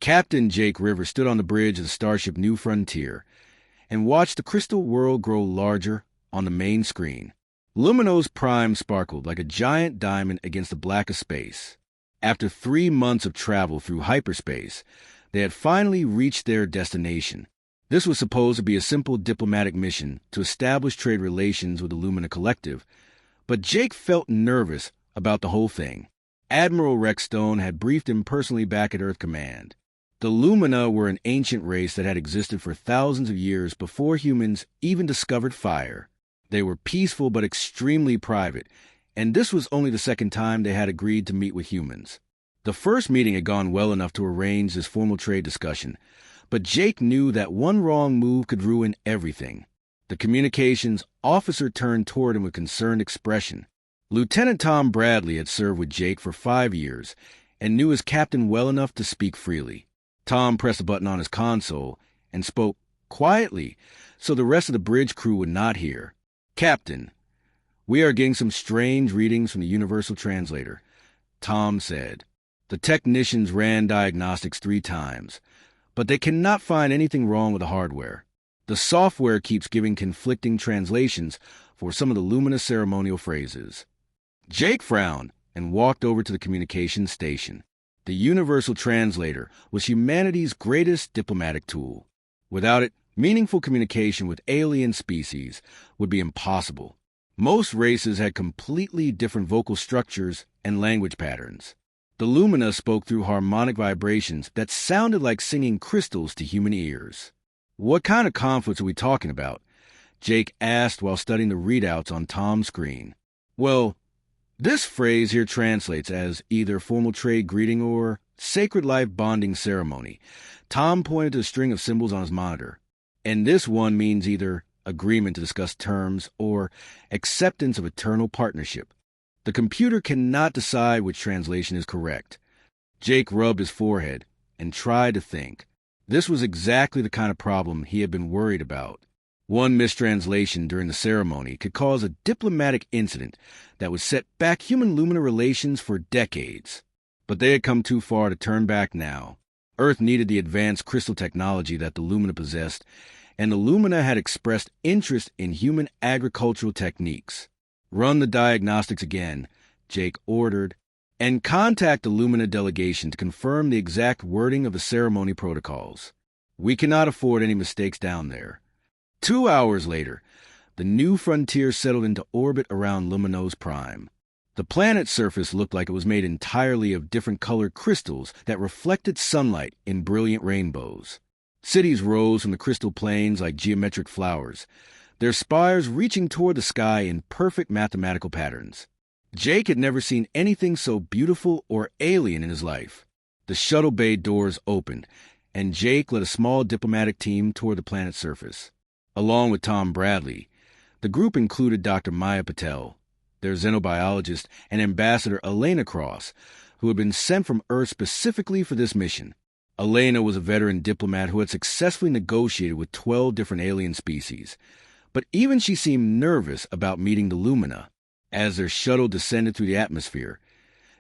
Captain Jake Rivers stood on the bridge of the starship New Frontier and watched the crystal world grow larger on the main screen. Lumino's prime sparkled like a giant diamond against the black of space. After 3 months of travel through hyperspace, they had finally reached their destination. This was supposed to be a simple diplomatic mission to establish trade relations with the Lumina Collective, but Jake felt nervous about the whole thing. Admiral Rex Stone had briefed him personally back at Earth Command. The Lumina were an ancient race that had existed for thousands of years before humans even discovered fire. They were peaceful but extremely private, and this was only the second time they had agreed to meet with humans. The first meeting had gone well enough to arrange this formal trade discussion, but Jake knew that one wrong move could ruin everything. The communications officer turned toward him with concerned expression. Lieutenant Tom Bradley had served with Jake for 5 years and knew his captain well enough to speak freely. Tom pressed a button on his console and spoke quietly so the rest of the bridge crew would not hear. "Captain, we are getting some strange readings from the Universal Translator," Tom said. "The technicians ran diagnostics 3 times, but they cannot find anything wrong with the hardware. The software keeps giving conflicting translations for some of the Lumina ceremonial phrases." Jake frowned and walked over to the communications station. The Universal Translator was humanity's greatest diplomatic tool. Without it, meaningful communication with alien species would be impossible. Most races had completely different vocal structures and language patterns. The Lumina spoke through harmonic vibrations that sounded like singing crystals to human ears. "What kind of conflicts are we talking about?" Jake asked while studying the readouts on Tom's screen. "Well, this phrase here translates as either formal trade greeting or sacred life bonding ceremony." Tom pointed to a string of symbols on his monitor. "And this one means either agreement to discuss terms or acceptance of eternal partnership. The computer cannot decide which translation is correct." Jake rubbed his forehead and tried to think. This was exactly the kind of problem he had been worried about. One mistranslation during the ceremony could cause a diplomatic incident that would set back human-Lumina relations for decades. But they had come too far to turn back now. Earth needed the advanced crystal technology that the Lumina possessed, and the Lumina had expressed interest in human agricultural techniques. "Run the diagnostics again," Jake ordered, "and contact the Lumina delegation to confirm the exact wording of the ceremony protocols. We cannot afford any mistakes down there." 2 hours later, the New Frontier settled into orbit around Luminos Prime. The planet's surface looked like it was made entirely of different colored crystals that reflected sunlight in brilliant rainbows. Cities rose from the crystal plains like geometric flowers, their spires reaching toward the sky in perfect mathematical patterns. Jake had never seen anything so beautiful or alien in his life. The shuttle bay doors opened, and Jake led a small diplomatic team toward the planet's surface. Along with Tom Bradley, the group included Dr. Maya Patel, their xenobiologist, and Ambassador Elena Cross, who had been sent from Earth specifically for this mission. Elena was a veteran diplomat who had successfully negotiated with 12 different alien species, but even she seemed nervous about meeting the Lumina. As their shuttle descended through the atmosphere,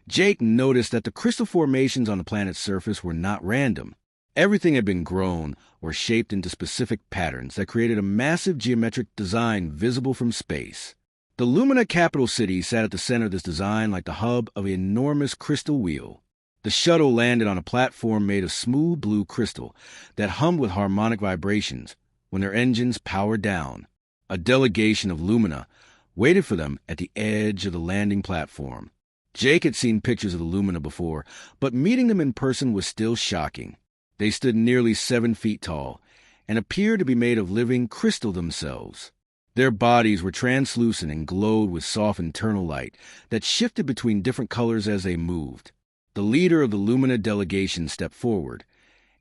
Jake noticed that the crystal formations on the planet's surface were not random. Everything had been grown or shaped into specific patterns that created a massive geometric design visible from space. The Lumina capital city sat at the center of this design like the hub of an enormous crystal wheel. The shuttle landed on a platform made of smooth blue crystal that hummed with harmonic vibrations when their engines powered down. A delegation of Lumina waited for them at the edge of the landing platform. Jake had seen pictures of the Lumina before, but meeting them in person was still shocking. They stood nearly 7 feet tall and appeared to be made of living crystal themselves. Their bodies were translucent and glowed with soft internal light that shifted between different colors as they moved. The leader of the Lumina delegation stepped forward,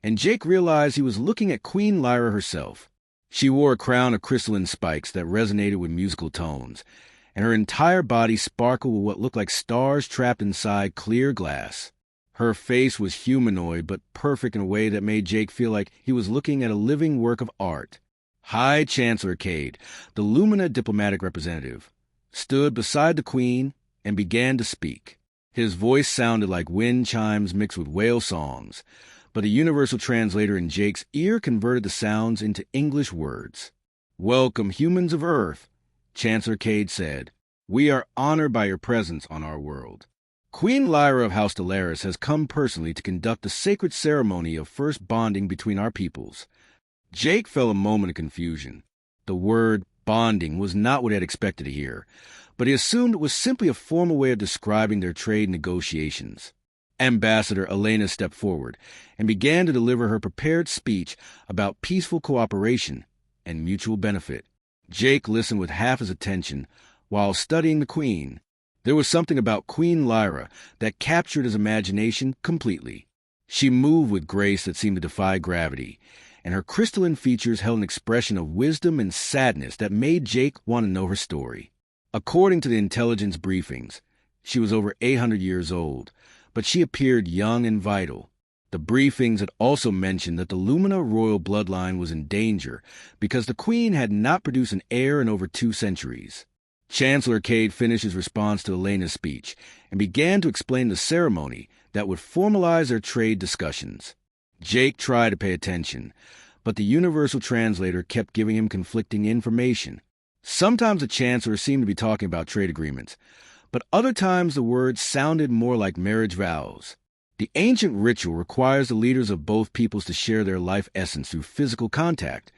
and Jake realized he was looking at Queen Lyra herself. She wore a crown of crystalline spikes that resonated with musical tones, and her entire body sparkled with what looked like stars trapped inside clear glass. Her face was humanoid but perfect in a way that made Jake feel like he was looking at a living work of art. High Chancellor Cade, the Lumina diplomatic representative, stood beside the Queen and began to speak. His voice sounded like wind chimes mixed with whale songs, but the universal translator in Jake's ear converted the sounds into English words. "Welcome, humans of Earth," Chancellor Cade said. "We are honored by your presence on our world. Queen Lyra of House Delaris has come personally to conduct the sacred ceremony of first bonding between our peoples." Jake felt a moment of confusion. The word bonding was not what he had expected to hear, but he assumed it was simply a formal way of describing their trade negotiations. Ambassador Elena stepped forward and began to deliver her prepared speech about peaceful cooperation and mutual benefit. Jake listened with half his attention while studying the Queen. There was something about Queen Lyra that captured his imagination completely. She moved with grace that seemed to defy gravity, and her crystalline features held an expression of wisdom and sadness that made Jake want to know her story. According to the intelligence briefings, she was over 800 years old, but she appeared young and vital. The briefings had also mentioned that the Lumina royal bloodline was in danger because the Queen had not produced an heir in over 2 centuries. Chancellor Cade finished his response to Elena's speech and began to explain the ceremony that would formalize their trade discussions. Jake tried to pay attention, but the universal translator kept giving him conflicting information. Sometimes the chancellor seemed to be talking about trade agreements, but other times the words sounded more like marriage vows. The ancient ritual requires the leaders of both peoples to share their life essence through physical contact,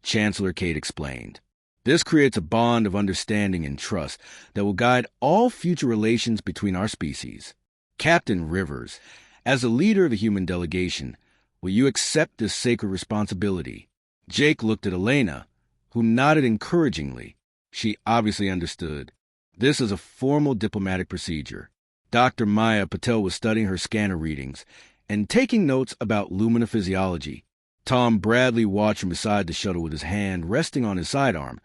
Chancellor Cade explained. This creates a bond of understanding and trust that will guide all future relations between our species. Captain Rivers, as the leader of the human delegation, will you accept this sacred responsibility? Jake looked at Elena, who nodded encouragingly. She obviously understood. This is a formal diplomatic procedure. Dr. Maya Patel was studying her scanner readings and taking notes about Lumina physiology. Tom Bradley watched from beside the shuttle with his hand resting on his sidearm,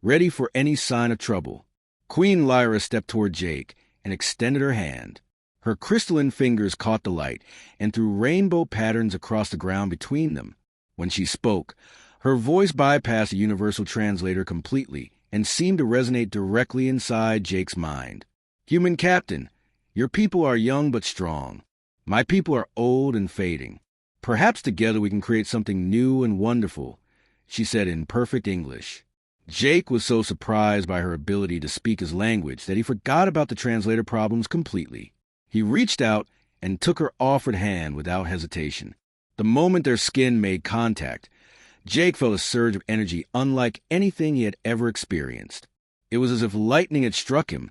ready for any sign of trouble. Queen Lyra stepped toward Jake and extended her hand. Her crystalline fingers caught the light and threw rainbow patterns across the ground between them. When she spoke, her voice bypassed the universal translator completely and seemed to resonate directly inside Jake's mind. "Human Captain, your people are young but strong. My people are old and fading. Perhaps together we can create something new and wonderful," she said in perfect English. Jake was so surprised by her ability to speak his language that he forgot about the translator problems completely. He reached out and took her offered hand without hesitation. The moment their skin made contact, Jake felt a surge of energy unlike anything he had ever experienced. It was as if lightning had struck him,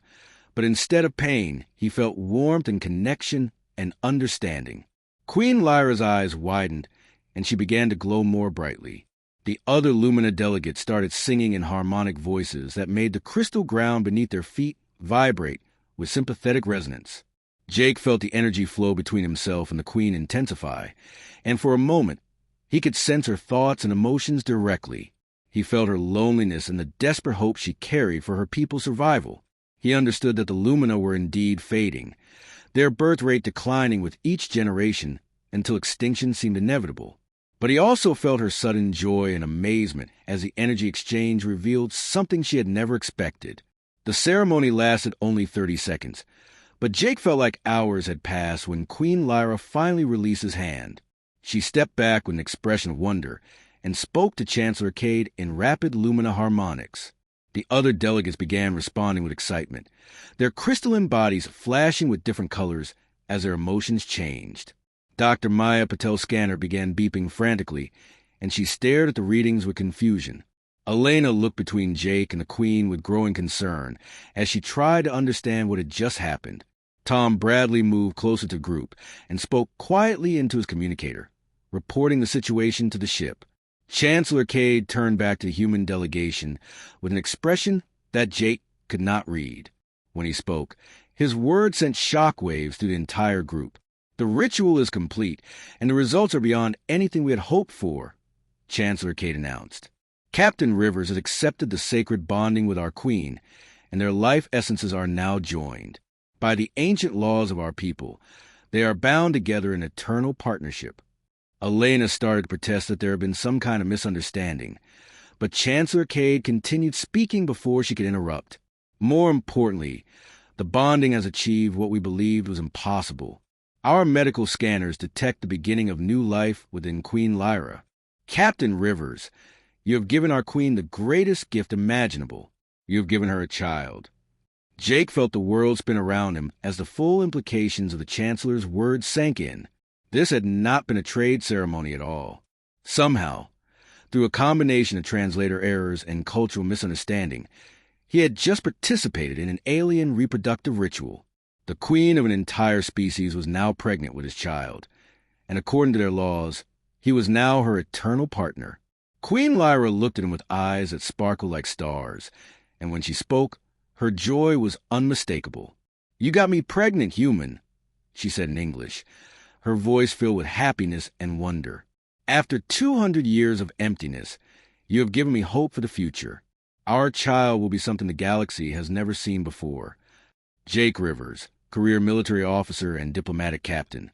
but instead of pain, he felt warmth and connection and understanding. Queen Lyra's eyes widened, and she began to glow more brightly. The other Lumina delegates started singing in harmonic voices that made the crystal ground beneath their feet vibrate with sympathetic resonance. Jake felt the energy flow between himself and the Queen intensify, and for a moment, he could sense her thoughts and emotions directly. He felt her loneliness and the desperate hope she carried for her people's survival. He understood that the Lumina were indeed fading, their birth rate declining with each generation until extinction seemed inevitable. But he also felt her sudden joy and amazement as the energy exchange revealed something she had never expected. The ceremony lasted only 30 seconds, but Jake felt like hours had passed when Queen Lyra finally released his hand. She stepped back with an expression of wonder and spoke to Chancellor Cade in rapid Lumina harmonics. The other delegates began responding with excitement, their crystalline bodies flashing with different colors as their emotions changed. Dr. Maya Patel's scanner began beeping frantically, and she stared at the readings with confusion. Elena looked between Jake and the Queen with growing concern as she tried to understand what had just happened. Tom Bradley moved closer to the group and spoke quietly into his communicator, reporting the situation to the ship. Chancellor Cade turned back to the human delegation with an expression that Jake could not read. When he spoke, his words sent shockwaves through the entire group. "The ritual is complete, and the results are beyond anything we had hoped for," Chancellor Cade announced. "Captain Rivers has accepted the sacred bonding with our Queen, and their life essences are now joined. By the ancient laws of our people, they are bound together in eternal partnership." Elena started to protest that there had been some kind of misunderstanding, but Chancellor Cade continued speaking before she could interrupt. "More importantly, the bonding has achieved what we believed was impossible. Our medical scanners detect the beginning of new life within Queen Lyra. Captain Rivers, you have given our queen the greatest gift imaginable. You have given her a child. Jake felt the world spin around him as the full implications of the Chancellor's words sank in. This had not been a trade ceremony at all. Somehow, through a combination of translator errors and cultural misunderstanding, he had just participated in an alien reproductive ritual. The queen of an entire species was now pregnant with his child, and according to their laws, he was now her eternal partner. Queen Lyra looked at him with eyes that sparkled like stars, and when she spoke, her joy was unmistakable. "You got me pregnant, human," she said in English, her voice filled with happiness and wonder. "After 200 years of emptiness, you have given me hope for the future. Our child will be something the galaxy has never seen before." Jake Rivers, career military officer and diplomatic captain,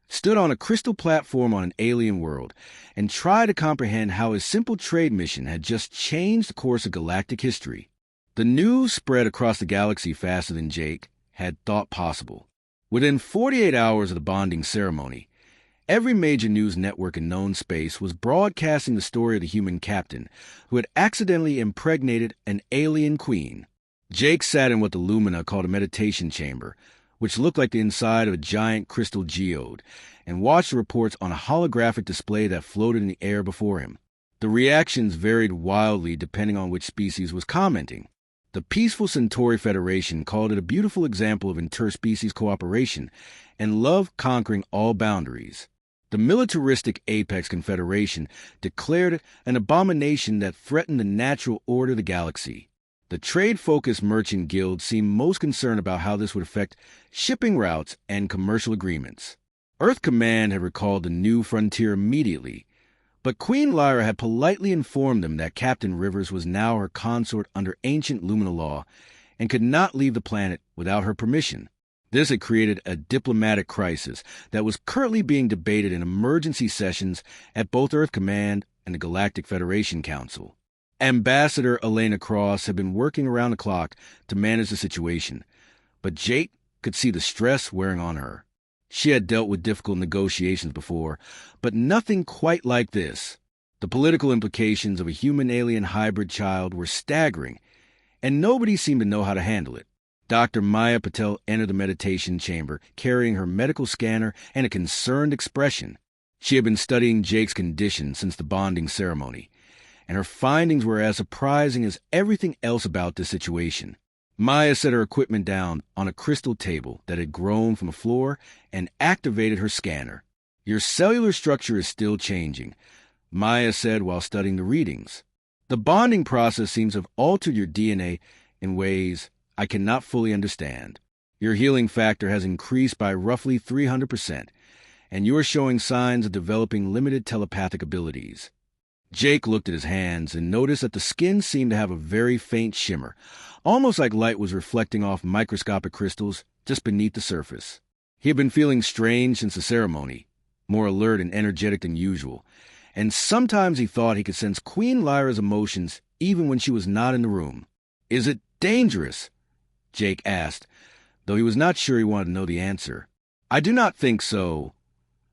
stood on a crystal platform on an alien world and tried to comprehend how his simple trade mission had just changed the course of galactic history. The news spread across the galaxy faster than Jake had thought possible. Within 48 hours of the bonding ceremony, every major news network in known space was broadcasting the story of the human captain who had accidentally impregnated an alien queen. Jake sat in what the Lumina called a meditation chamber, which looked like the inside of a giant crystal geode, and watched the reports on a holographic display that floated in the air before him. The reactions varied wildly depending on which species was commenting. The Peaceful Centauri Federation called it a beautiful example of interspecies cooperation and love conquering all boundaries. The militaristic Apex Confederation declared it an abomination that threatened the natural order of the galaxy. The trade-focused Merchant Guild seemed most concerned about how this would affect shipping routes and commercial agreements. Earth Command had recalled the new frontier immediately, but Queen Lyra had politely informed them that Captain Rivers was now her consort under ancient Lumina law and could not leave the planet without her permission. This had created a diplomatic crisis that was currently being debated in emergency sessions at both Earth Command and the Galactic Federation Council. Ambassador Elena Cross had been working around the clock to manage the situation, but Jake could see the stress wearing on her. She had dealt with difficult negotiations before, but nothing quite like this. The political implications of a human-alien hybrid child were staggering, and nobody seemed to know how to handle it. Dr. Maya Patel entered the meditation chamber, carrying her medical scanner and a concerned expression. She had been studying Jake's condition since the bonding ceremony, and her findings were as surprising as everything else about this situation. Maya set her equipment down on a crystal table that had grown from the floor and activated her scanner. "Your cellular structure is still changing," Maya said while studying the readings. "The bonding process seems to have altered your DNA in ways I cannot fully understand. Your healing factor has increased by roughly 300%, and you are showing signs of developing limited telepathic abilities." Jake looked at his hands and noticed that the skin seemed to have a very faint shimmer, almost like light was reflecting off microscopic crystals just beneath the surface. He had been feeling strange since the ceremony, more alert and energetic than usual, and sometimes he thought he could sense Queen Lyra's emotions even when she was not in the room. "Is it dangerous?" Jake asked, though he was not sure he wanted to know the answer. "I do not think so,"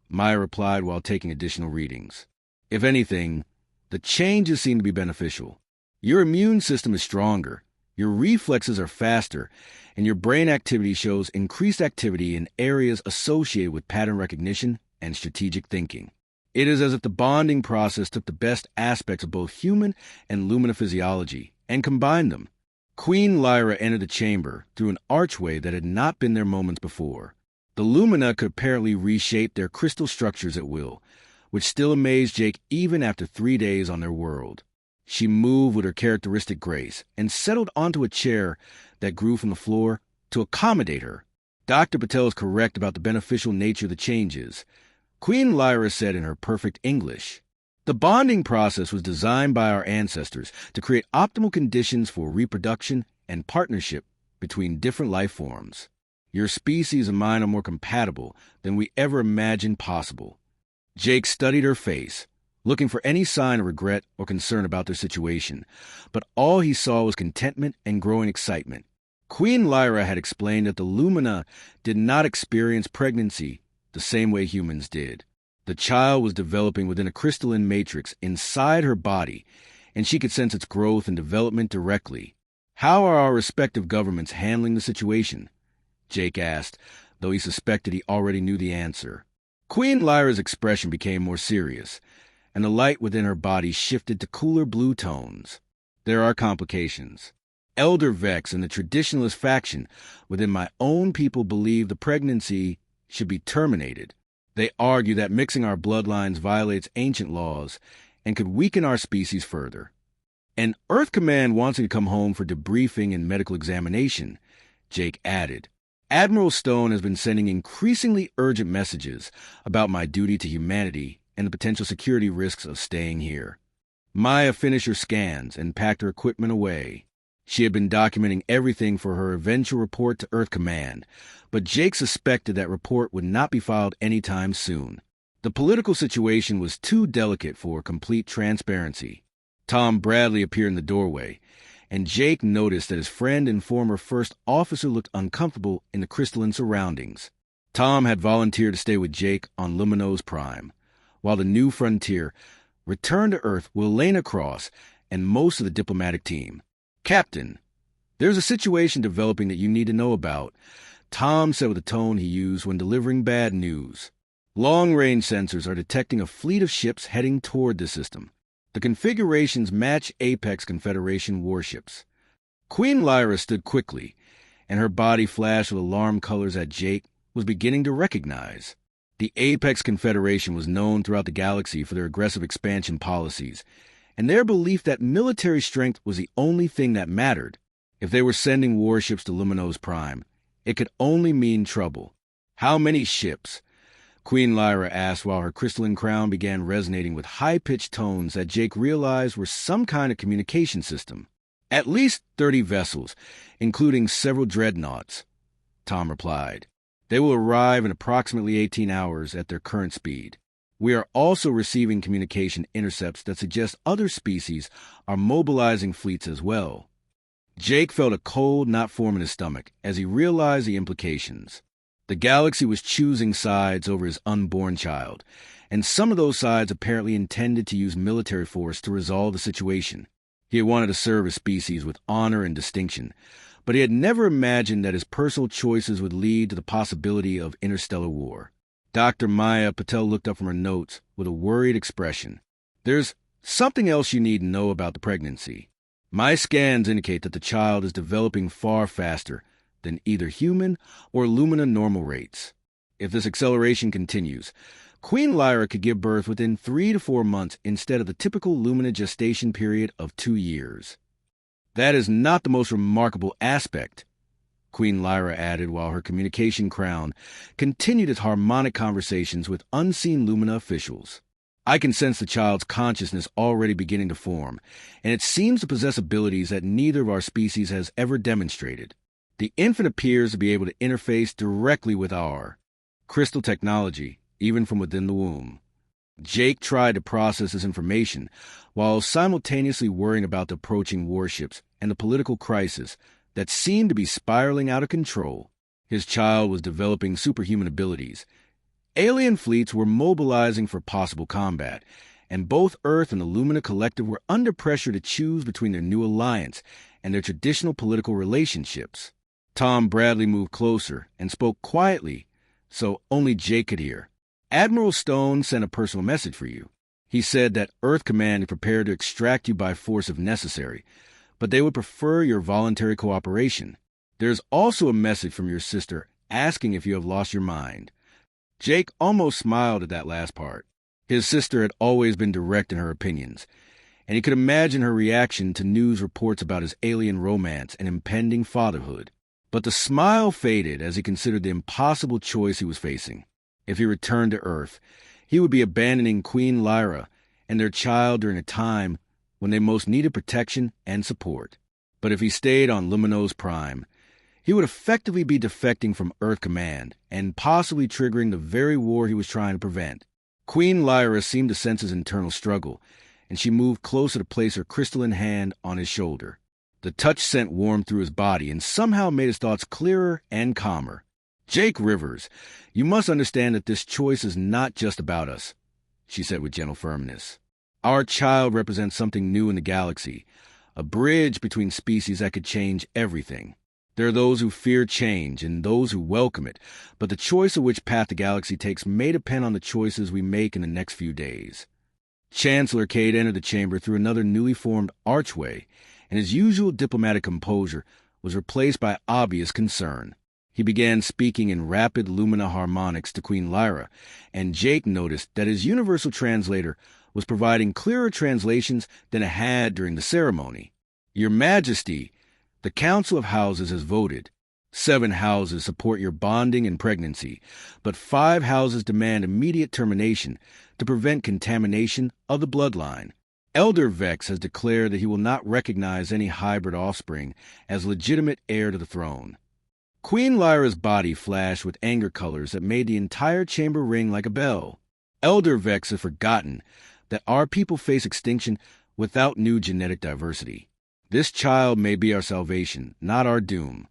Maya replied while taking additional readings. "If anything, the changes seem to be beneficial. Your immune system is stronger, your reflexes are faster, and your brain activity shows increased activity in areas associated with pattern recognition and strategic thinking. It is as if the bonding process took the best aspects of both human and Lumina physiology and combined them." Queen Lyra entered the chamber through an archway that had not been there moments before. The Lumina could apparently reshape their crystal structures at will, which still amazed Jake even after 3 days on their world. She moved with her characteristic grace and settled onto a chair that grew from the floor to accommodate her. "Dr. Patel is correct about the beneficial nature of the changes," Queen Lyra said in her perfect English. "The bonding process was designed by our ancestors to create optimal conditions for reproduction and partnership between different life forms. Your species and mine are more compatible than we ever imagined possible." Jake studied her face, looking for any sign of regret or concern about their situation, but all he saw was contentment and growing excitement. Queen Lyra had explained that the Lumina did not experience pregnancy the same way humans did. The child was developing within a crystalline matrix inside her body, and she could sense its growth and development directly. How are our respective governments handling the situation? Jake asked, though he suspected he already knew the answer. Queen Lyra's expression became more serious, and the light within her body shifted to cooler blue tones. There are complications. Elder Vex and the traditionalist faction within my own people believe the pregnancy should be terminated. They argue that mixing our bloodlines violates ancient laws and could weaken our species further. And Earth Command wants me to come home for debriefing and medical examination, Jake added. Admiral Stone has been sending increasingly urgent messages about my duty to humanity and the potential security risks of staying here. Maya finished her scans and packed her equipment away. She had been documenting everything for her eventual report to Earth Command, but Jake suspected that report would not be filed anytime soon. The political situation was too delicate for complete transparency. Tom Bradley appeared in the doorway, and Jake noticed that his friend and former first officer looked uncomfortable in the crystalline surroundings. Tom had volunteered to stay with Jake on Luminos Prime, while the New Frontier returned to Earth with Elena Cross and most of the diplomatic team. Captain, there's a situation developing that you need to know about, Tom said with the tone he used when delivering bad news. Long-range sensors are detecting a fleet of ships heading toward the system. The configurations match Apex Confederation warships. Queen Lyra stood quickly, and her body flashed with alarm colors that Jake was beginning to recognize. The Apex Confederation was known throughout the galaxy for their aggressive expansion policies, and their belief that military strength was the only thing that mattered. If they were sending warships to Luminos Prime, it could only mean trouble. How many ships? Queen Lyra asked while her crystalline crown began resonating with high-pitched tones that Jake realized were some kind of communication system. At least 30 vessels, including several dreadnoughts, Tom replied. They will arrive in approximately 18 hours at their current speed. We are also receiving communication intercepts that suggest other species are mobilizing fleets as well. Jake felt a cold knot form in his stomach as he realized the implications. The galaxy was choosing sides over his unborn child, and some of those sides apparently intended to use military force to resolve the situation. He had wanted to serve his species with honor and distinction, but he had never imagined that his personal choices would lead to the possibility of interstellar war. Dr. Maya Patel looked up from her notes with a worried expression. There's something else you need to know about the pregnancy. My scans indicate that the child is developing far faster than either human or Lumina normal rates. If this acceleration continues, Queen Lyra could give birth within 3 to 4 months instead of the typical Lumina gestation period of 2 years. That is not the most remarkable aspect, Queen Lyra added while her communication crown continued its harmonic conversations with unseen Lumina officials. I can sense the child's consciousness already beginning to form, and it seems to possess abilities that neither of our species has ever demonstrated. The infant appears to be able to interface directly with our crystal technology, even from within the womb. Jake tried to process this information while simultaneously worrying about the approaching warships and the political crisis that seemed to be spiraling out of control. His child was developing superhuman abilities. Alien fleets were mobilizing for possible combat, and both Earth and the Lumina Collective were under pressure to choose between their new alliance and their traditional political relationships. Tom Bradley moved closer and spoke quietly, so only Jake could hear. Admiral Stone sent a personal message for you. He said that Earth Command is prepared to extract you by force if necessary, but they would prefer your voluntary cooperation. There's also a message from your sister asking if you have lost your mind. Jake almost smiled at that last part. His sister had always been direct in her opinions, and he could imagine her reaction to news reports about his alien romance and impending fatherhood. But the smile faded as he considered the impossible choice he was facing. If he returned to Earth, he would be abandoning Queen Lyra and their child during a time when they most needed protection and support. But if he stayed on Luminos Prime, he would effectively be defecting from Earth Command and possibly triggering the very war he was trying to prevent. Queen Lyra seemed to sense his internal struggle, and she moved closer to place her crystalline hand on his shoulder. The touch sent warmth through his body and somehow made his thoughts clearer and calmer. Jake Rivers, you must understand that this choice is not just about us, she said with gentle firmness. Our child represents something new in the galaxy, a bridge between species that could change everything. There are those who fear change and those who welcome it, but the choice of which path the galaxy takes may depend on the choices we make in the next few days. Chancellor Cade entered the chamber through another newly formed archway, and his usual diplomatic composure was replaced by obvious concern. He began speaking in rapid Lumina harmonics to Queen Lyra, and Jake noticed that his universal translator was providing clearer translations than it had during the ceremony. Your Majesty, the Council of Houses has voted. 7 houses support your bonding and pregnancy, but 5 houses demand immediate termination to prevent contamination of the bloodline. Elder Vex has declared that he will not recognize any hybrid offspring as legitimate heir to the throne. Queen Lyra's body flashed with anger colors that made the entire chamber ring like a bell. Elder Vex has forgotten that our people face extinction without new genetic diversity. This child may be our salvation, not our doom.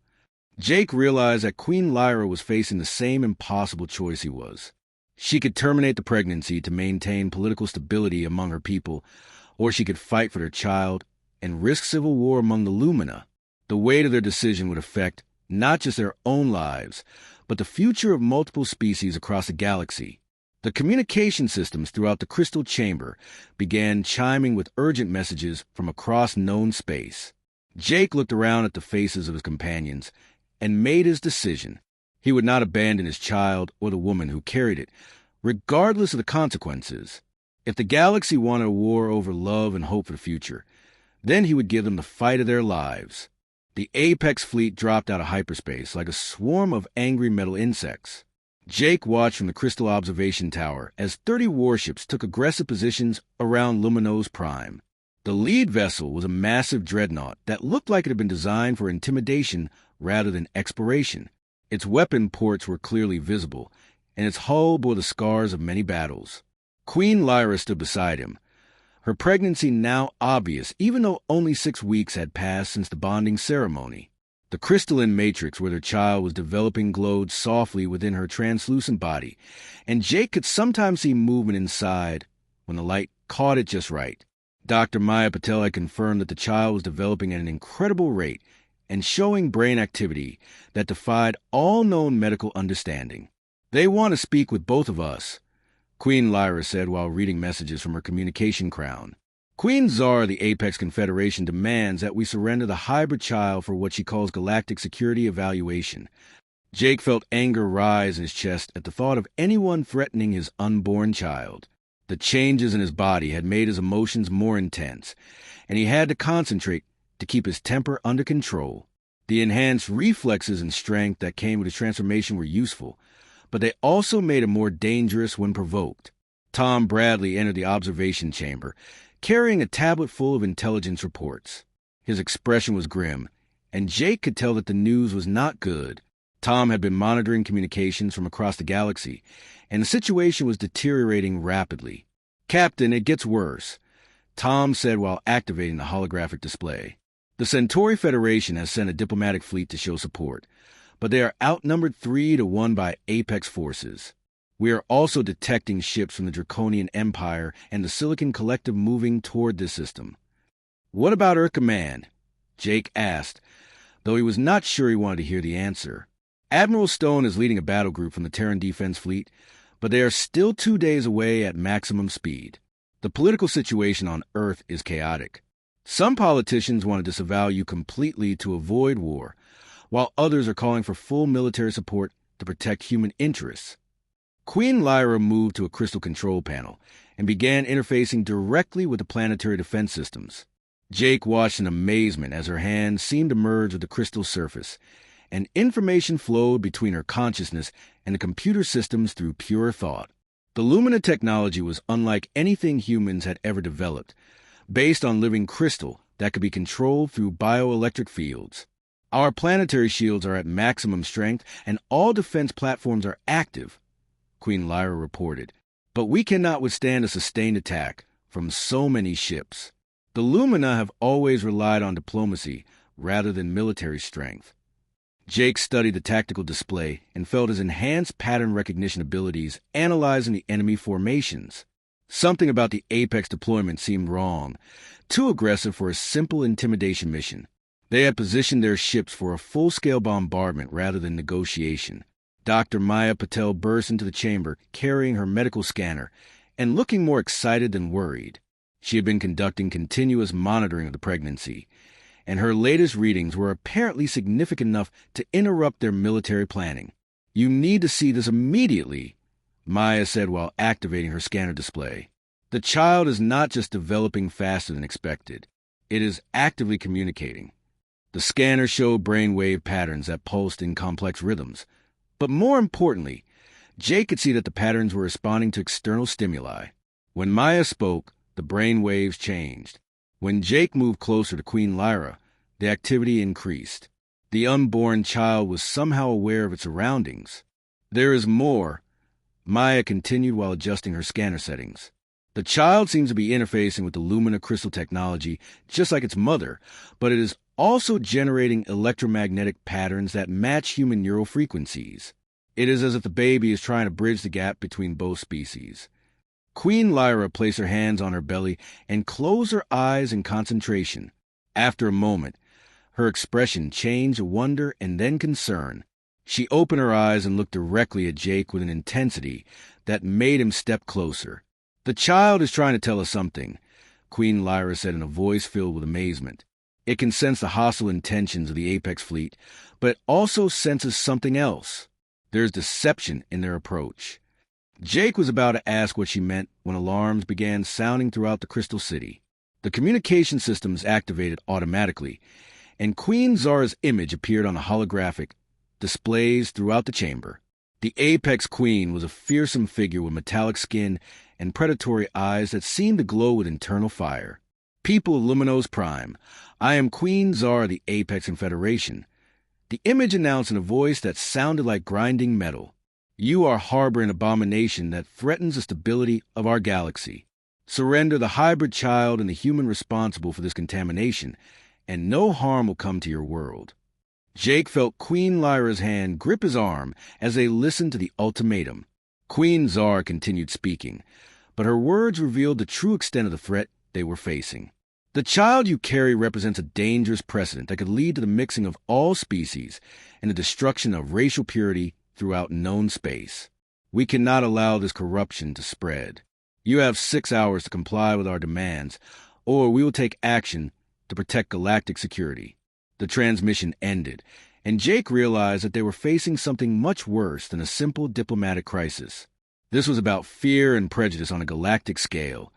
Jake realized that Queen Lyra was facing the same impossible choice he was. She could terminate the pregnancy to maintain political stability among her people, or she could fight for their child and risk civil war among the Lumina. The weight of their decision would affect not just their own lives, but the future of multiple species across the galaxy. The communication systems throughout the crystal chamber began chiming with urgent messages from across known space. Jake looked around at the faces of his companions and made his decision. He would not abandon his child or the woman who carried it, regardless of the consequences. If the galaxy wanted a war over love and hope for the future, then he would give them the fight of their lives. The Apex fleet dropped out of hyperspace like a swarm of angry metal insects. Jake watched from the crystal observation tower as 30 warships took aggressive positions around Luminos Prime. The lead vessel was a massive dreadnought that looked like it had been designed for intimidation rather than exploration. Its weapon ports were clearly visible, and its hull bore the scars of many battles. Queen Lyra stood beside him, her pregnancy now obvious even though only 6 weeks had passed since the bonding ceremony. The crystalline matrix where their child was developing glowed softly within her translucent body, and Jake could sometimes see movement inside when the light caught it just right. Dr. Maya Patel had confirmed that the child was developing at an incredible rate and showing brain activity that defied all known medical understanding. "They want to speak with both of us," Queen Lyra said while reading messages from her communication crown. "Queen Zara of the Apex Confederation demands that we surrender the hybrid child for what she calls galactic security evaluation." Jake felt anger rise in his chest at the thought of anyone threatening his unborn child. The changes in his body had made his emotions more intense, and he had to concentrate to keep his temper under control. The enhanced reflexes and strength that came with his transformation were useful, but they also made him more dangerous when provoked. Tom Bradley entered the observation chamber, carrying a tablet full of intelligence reports. His expression was grim, and Jake could tell that the news was not good. Tom had been monitoring communications from across the galaxy, and the situation was deteriorating rapidly. "Captain, it gets worse," Tom said while activating the holographic display. "The Centauri Federation has sent a diplomatic fleet to show support, but they are outnumbered 3-1 by Apex forces. We are also detecting ships from the Draconian Empire and the Silicon Collective moving toward this system." "What about Earth Command?" Jake asked, though he was not sure he wanted to hear the answer. "Admiral Stone is leading a battle group from the Terran Defense Fleet, but they are still 2 days away at maximum speed. The political situation on Earth is chaotic. Some politicians want to disavow you completely to avoid war, while others are calling for full military support to protect human interests." Queen Lyra moved to a crystal control panel and began interfacing directly with the planetary defense systems. Jake watched in amazement as her hand seemed to merge with the crystal surface, and information flowed between her consciousness and the computer systems through pure thought. The Lumina technology was unlike anything humans had ever developed, based on living crystal that could be controlled through bioelectric fields. "Our planetary shields are at maximum strength, and all defense platforms are active," Queen Lyra reported. "But we cannot withstand a sustained attack from so many ships. The Lumina have always relied on diplomacy rather than military strength." Jake studied the tactical display and felt his enhanced pattern recognition abilities analyzing the enemy formations. Something about the Apex deployment seemed wrong, too aggressive for a simple intimidation mission. They had positioned their ships for a full-scale bombardment rather than negotiation. Dr. Maya Patel burst into the chamber, carrying her medical scanner, and looking more excited than worried. She had been conducting continuous monitoring of the pregnancy, and her latest readings were apparently significant enough to interrupt their military planning. "You need to see this immediately," Maya said while activating her scanner display. "The child is not just developing faster than expected. It is actively communicating." The scanner showed brainwave patterns that pulsed in complex rhythms. But more importantly, Jake could see that the patterns were responding to external stimuli. When Maya spoke, the brain waves changed. When Jake moved closer to Queen Lyra, the activity increased. The unborn child was somehow aware of its surroundings. "There is more," Maya continued while adjusting her scanner settings. "The child seems to be interfacing with the Lumina crystal technology just like its mother, but it is also generating electromagnetic patterns that match human neural frequencies. It is as if the baby is trying to bridge the gap between both species." Queen Lyra placed her hands on her belly and closed her eyes in concentration. After a moment, her expression changed to wonder and then concern. She opened her eyes and looked directly at Jake with an intensity that made him step closer. "The child is trying to tell us something," Queen Lyra said in a voice filled with amazement. "It can sense the hostile intentions of the Apex fleet, but it also senses something else. There's deception in their approach." Jake was about to ask what she meant when alarms began sounding throughout the Crystal City. The communication systems activated automatically, and Queen Zara's image appeared on the holographic displays throughout the chamber. The Apex Queen was a fearsome figure with metallic skin and predatory eyes that seemed to glow with internal fire. "People of Luminos Prime, I am Queen Zara of the Apex Confederation," the image announced in a voice that sounded like grinding metal. "You are harboring an abomination that threatens the stability of our galaxy. Surrender the hybrid child and the human responsible for this contamination, and no harm will come to your world." Jake felt Queen Lyra's hand grip his arm as they listened to the ultimatum. Queen Zara continued speaking, but her words revealed the true extent of the threat they were facing. "The child you carry represents a dangerous precedent that could lead to the mixing of all species and the destruction of racial purity throughout known space. We cannot allow this corruption to spread. You have 6 hours to comply with our demands, or we will take action to protect galactic security." The transmission ended, and Jake realized that they were facing something much worse than a simple diplomatic crisis. This was about fear and prejudice on a galactic scale,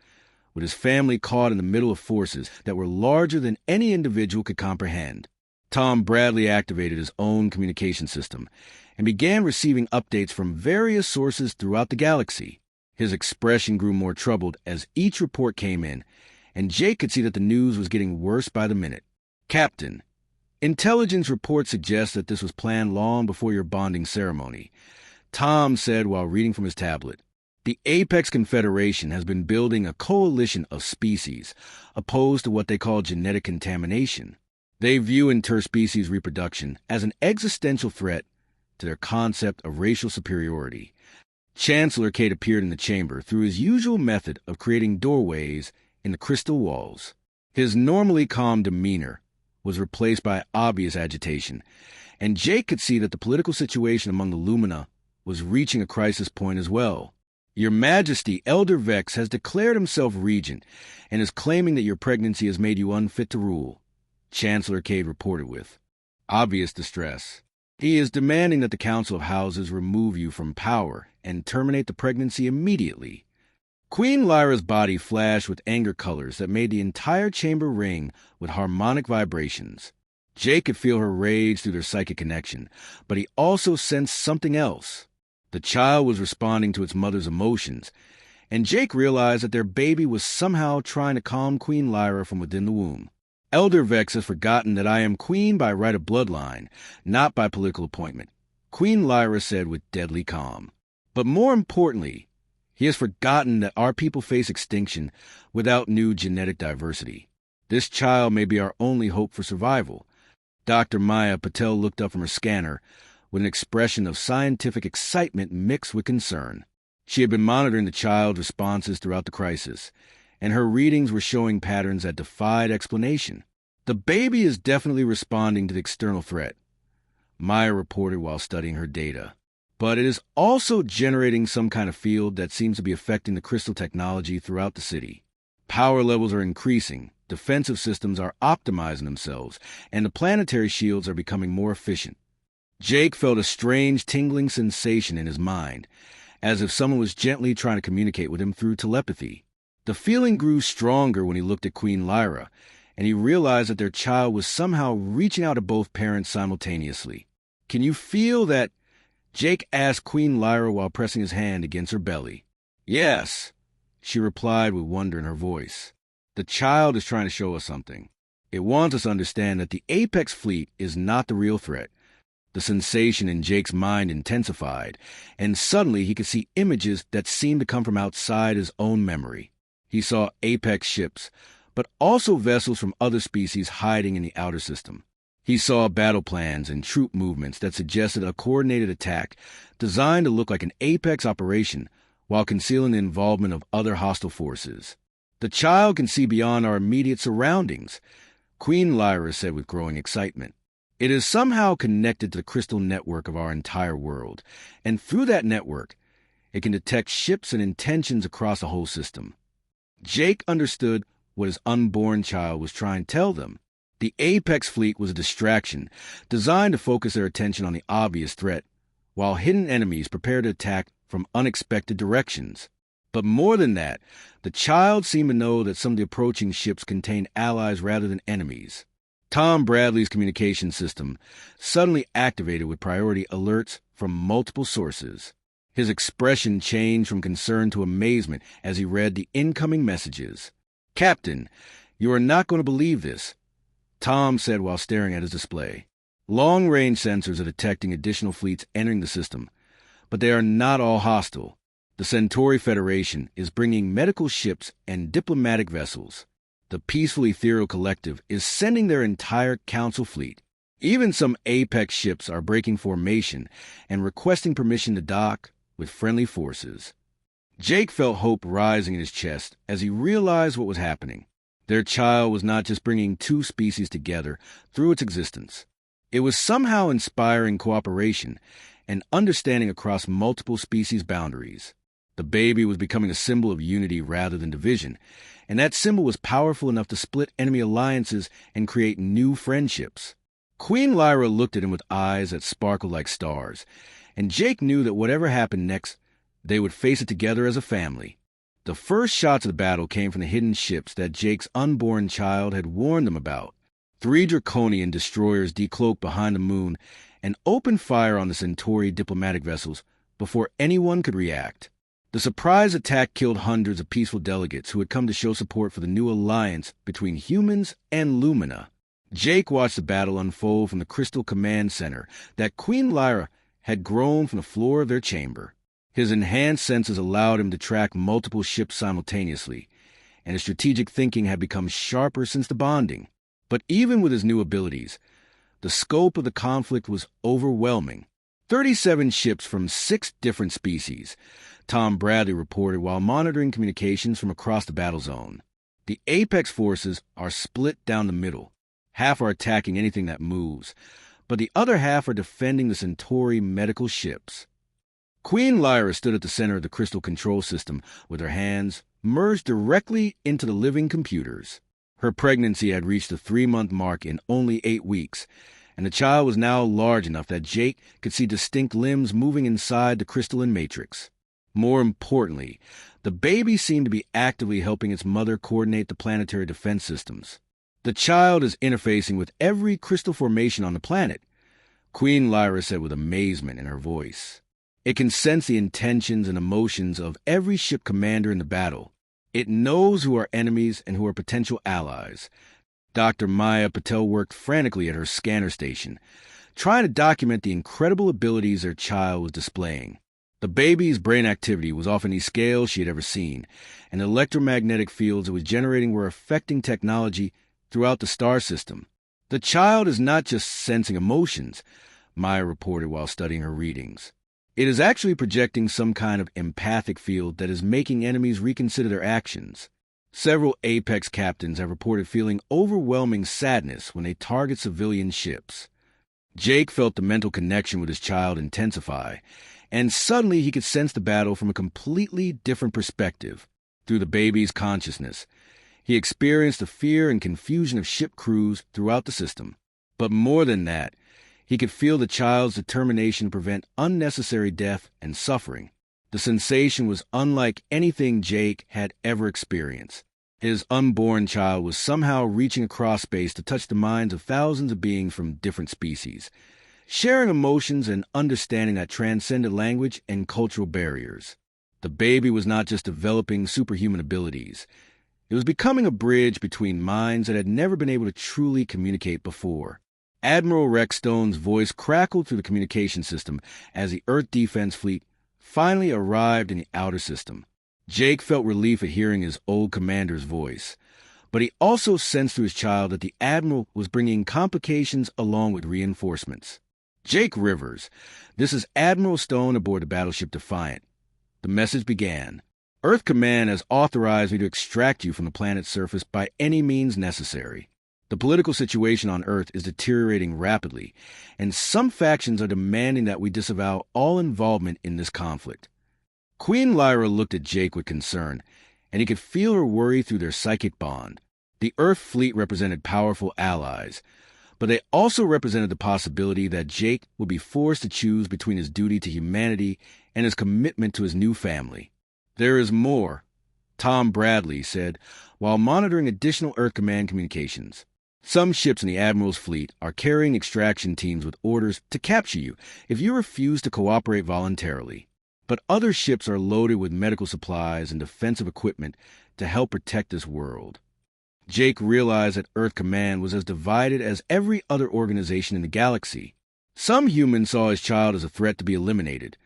with his family caught in the middle of forces that were larger than any individual could comprehend. Tom Bradley activated his own communication system and began receiving updates from various sources throughout the galaxy. His expression grew more troubled as each report came in, and Jake could see that the news was getting worse by the minute. "Captain, intelligence reports suggest that this was planned long before your bonding ceremony," Tom said while reading from his tablet. "The Apex Confederation has been building a coalition of species opposed to what they call genetic contamination. They view interspecies reproduction as an existential threat to their concept of racial superiority." Chancellor Cade appeared in the chamber through his usual method of creating doorways in the crystal walls. His normally calm demeanor was replaced by obvious agitation, and Jake could see that the political situation among the Lumina was reaching a crisis point as well. "Your Majesty, Elder Vex has declared himself regent and is claiming that your pregnancy has made you unfit to rule," Chancellor Cade reported with obvious distress. "He is demanding that the Council of Houses remove you from power and terminate the pregnancy immediately." Queen Lyra's body flashed with anger colors that made the entire chamber ring with harmonic vibrations. Jake could feel her rage through their psychic connection, but he also sensed something else. The child was responding to its mother's emotions, and Jake realized that their baby was somehow trying to calm Queen Lyra from within the womb. "Elder Vex has forgotten that I am queen by right of bloodline, not by political appointment," Queen Lyra said with deadly calm. "But more importantly, he has forgotten that our people face extinction without new genetic diversity. This child may be our only hope for survival. Dr. Maya Patel looked up from her scanner with an expression of scientific excitement mixed with concern. She had been monitoring the child's responses throughout the crisis, and her readings were showing patterns that defied explanation. The baby is definitely responding to the external threat, Maya reported while studying her data. But it is also generating some kind of field that seems to be affecting the crystal technology throughout the city. Power levels are increasing, defensive systems are optimizing themselves, and the planetary shields are becoming more efficient. Jake felt a strange tingling sensation in his mind, as if someone was gently trying to communicate with him through telepathy. The feeling grew stronger when he looked at Queen Lyra, and he realized that their child was somehow reaching out to both parents simultaneously. "Can you feel that?" Jake asked Queen Lyra while pressing his hand against her belly. "Yes," she replied with wonder in her voice. "The child is trying to show us something. It wants us to understand that the Apex fleet is not the real threat." The sensation in Jake's mind intensified, and suddenly he could see images that seemed to come from outside his own memory. He saw Apex ships, but also vessels from other species hiding in the outer system. He saw battle plans and troop movements that suggested a coordinated attack designed to look like an Apex operation while concealing the involvement of other hostile forces. "The child can see beyond our immediate surroundings," Queen Lyra said with growing excitement. "It is somehow connected to the crystal network of our entire world, and through that network, it can detect ships and intentions across the whole system." Jake understood what his unborn child was trying to tell them. The Apex fleet was a distraction, designed to focus their attention on the obvious threat, while hidden enemies prepared to attack from unexpected directions. But more than that, the child seemed to know that some of the approaching ships contained allies rather than enemies. Tom Bradley's communication system suddenly activated with priority alerts from multiple sources. His expression changed from concern to amazement as he read the incoming messages. "Captain, you are not going to believe this," Tom said while staring at his display. "Long-range sensors are detecting additional fleets entering the system, but they are not all hostile. The Centauri Federation is bringing medical ships and diplomatic vessels. The Peaceful Ethereal Collective is sending their entire council fleet. Even some Apex ships are breaking formation and requesting permission to dock with friendly forces." Jake felt hope rising in his chest as he realized what was happening. Their child was not just bringing two species together through its existence. It was somehow inspiring cooperation and understanding across multiple species boundaries. The baby was becoming a symbol of unity rather than division, and that symbol was powerful enough to split enemy alliances and create new friendships. Queen Lyra looked at him with eyes that sparkled like stars, and Jake knew that whatever happened next, they would face it together as a family. The first shots of the battle came from the hidden ships that Jake's unborn child had warned them about. 3 Draconian destroyers decloaked behind the moon and opened fire on the Centauri diplomatic vessels before anyone could react. The surprise attack killed hundreds of peaceful delegates who had come to show support for the new alliance between humans and Lumina. Jake watched the battle unfold from the Crystal Command Center that Queen Lyra had grown from the floor of their chamber. His enhanced senses allowed him to track multiple ships simultaneously, and his strategic thinking had become sharper since the bonding. But even with his new abilities, the scope of the conflict was overwhelming. 37 ships from 6 different species, Tom Bradley reported while monitoring communications from across the battle zone. The Apex forces are split down the middle. Half are attacking anything that moves, but the other half are defending the Centauri medical ships. Queen Lyra stood at the center of the crystal control system with her hands merged directly into the living computers. Her pregnancy had reached the 3-month mark in only 8 weeks, and the child was now large enough that Jake could see distinct limbs moving inside the crystalline matrix. More importantly, the baby seemed to be actively helping its mother coordinate the planetary defense systems. "The child is interfacing with every crystal formation on the planet," Queen Lyra said with amazement in her voice. "It can sense the intentions and emotions of every ship commander in the battle. It knows who are enemies and who are potential allies." Dr. Maya Patel worked frantically at her scanner station, trying to document the incredible abilities their child was displaying. The baby's brain activity was off any scale she had ever seen, and the electromagnetic fields it was generating were affecting technology throughout the star system. The child is not just sensing emotions, Maya reported while studying her readings. It is actually projecting some kind of empathic field that is making enemies reconsider their actions. Several Apex captains have reported feeling overwhelming sadness when they target civilian ships. Jake felt the mental connection with his child intensify, and suddenly he could sense the battle from a completely different perspective, through the baby's consciousness. He experienced the fear and confusion of ship crews throughout the system. But more than that, he could feel the child's determination to prevent unnecessary death and suffering. The sensation was unlike anything Jake had ever experienced. His unborn child was somehow reaching across space to touch the minds of thousands of beings from different species, sharing emotions and understanding that transcended language and cultural barriers. The baby was not just developing superhuman abilities. It was becoming a bridge between minds that had never been able to truly communicate before. Admiral Rex Stone's voice crackled through the communication system as the Earth Defense Fleet finally arrived in the outer system. Jake felt relief at hearing his old commander's voice, but he also sensed through his child that the Admiral was bringing complications along with reinforcements. Jake Rivers, this is Admiral Stone aboard the battleship Defiant. The message began. Earth Command has authorized me to extract you from the planet's surface by any means necessary. The political situation on Earth is deteriorating rapidly, and some factions are demanding that we disavow all involvement in this conflict. Queen Lyra looked at Jake with concern, and he could feel her worry through their psychic bond. The Earth fleet represented powerful allies, but they also represented the possibility that Jake would be forced to choose between his duty to humanity and his commitment to his new family. There is more, Tom Bradley said, while monitoring additional Earth Command communications. Some ships in the Admiral's fleet are carrying extraction teams with orders to capture you if you refuse to cooperate voluntarily. But other ships are loaded with medical supplies and defensive equipment to help protect this world. Jake realized that Earth Command was as divided as every other organization in the galaxy. Some humans saw his child as a threat to be eliminated,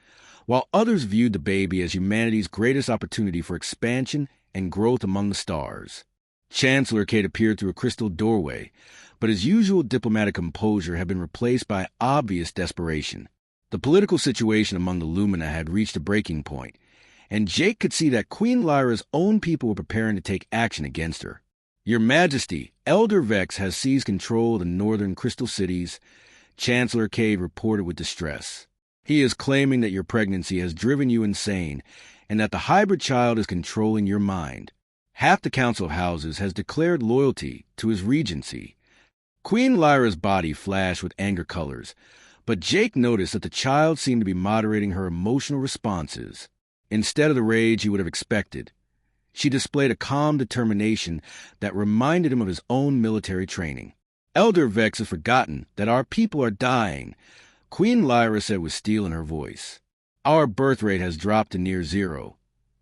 while others viewed the baby as humanity's greatest opportunity for expansion and growth among the stars. Chancellor Cade appeared through a crystal doorway, but his usual diplomatic composure had been replaced by obvious desperation. The political situation among the Lumina had reached a breaking point, and Jake could see that Queen Lyra's own people were preparing to take action against her. Your Majesty, Elder Vex has seized control of the northern crystal cities, Chancellor Cade reported with distress. He is claiming that your pregnancy has driven you insane, and that the hybrid child is controlling your mind. Half the Council of Houses has declared loyalty to his regency. Queen Lyra's body flashed with anger colors, but Jake noticed that the child seemed to be moderating her emotional responses. Instead of the rage he would have expected, she displayed a calm determination that reminded him of his own military training. Elder Vex has forgotten that our people are dying, Queen Lyra said with steel in her voice. Our birth rate has dropped to near zero,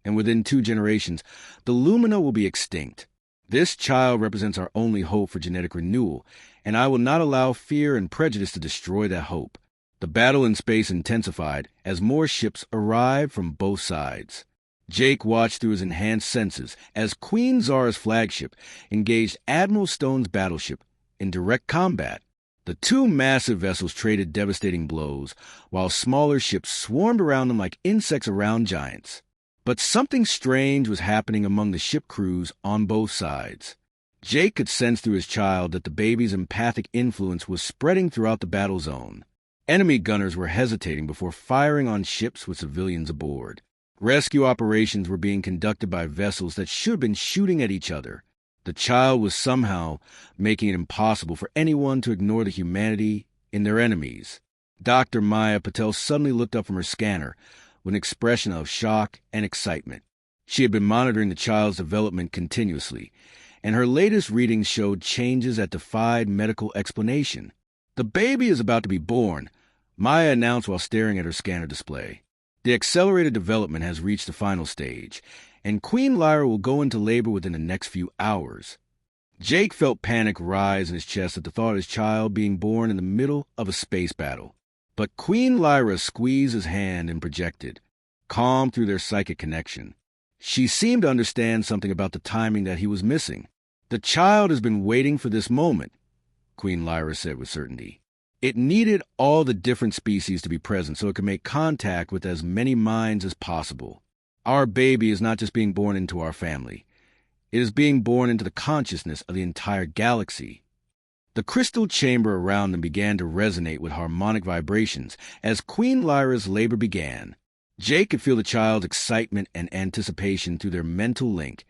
and within 2 generations, the Lumina will be extinct. This child represents our only hope for genetic renewal, and I will not allow fear and prejudice to destroy that hope. The battle in space intensified as more ships arrived from both sides. Jake watched through his enhanced senses as Queen Zara's flagship engaged Admiral Stone's battleship in direct combat. The 2 massive vessels traded devastating blows, while smaller ships swarmed around them like insects around giants. But something strange was happening among the ship crews on both sides. Jake could sense through his child that the baby's empathic influence was spreading throughout the battle zone. Enemy gunners were hesitating before firing on ships with civilians aboard. Rescue operations were being conducted by vessels that should have been shooting at each other. The child was somehow making it impossible for anyone to ignore the humanity in their enemies. Dr. Maya Patel suddenly looked up from her scanner with an expression of shock and excitement. She had been monitoring the child's development continuously, and her latest readings showed changes that defied medical explanation. The baby is about to be born, Maya announced while staring at her scanner display. The accelerated development has reached the final stage, and Queen Lyra will go into labor within the next few hours. Jake felt panic rise in his chest at the thought of his child being born in the middle of a space battle. But Queen Lyra squeezed his hand and projected, calm through their psychic connection. She seemed to understand something about the timing that he was missing. The child has been waiting for this moment. Queen Lyra said with certainty. It needed all the different species to be present so it could make contact with as many minds as possible. Our baby is not just being born into our family. It is being born into the consciousness of the entire galaxy. The crystal chamber around them began to resonate with harmonic vibrations as Queen Lyra's labor began. Jake could feel the child's excitement and anticipation through their mental link,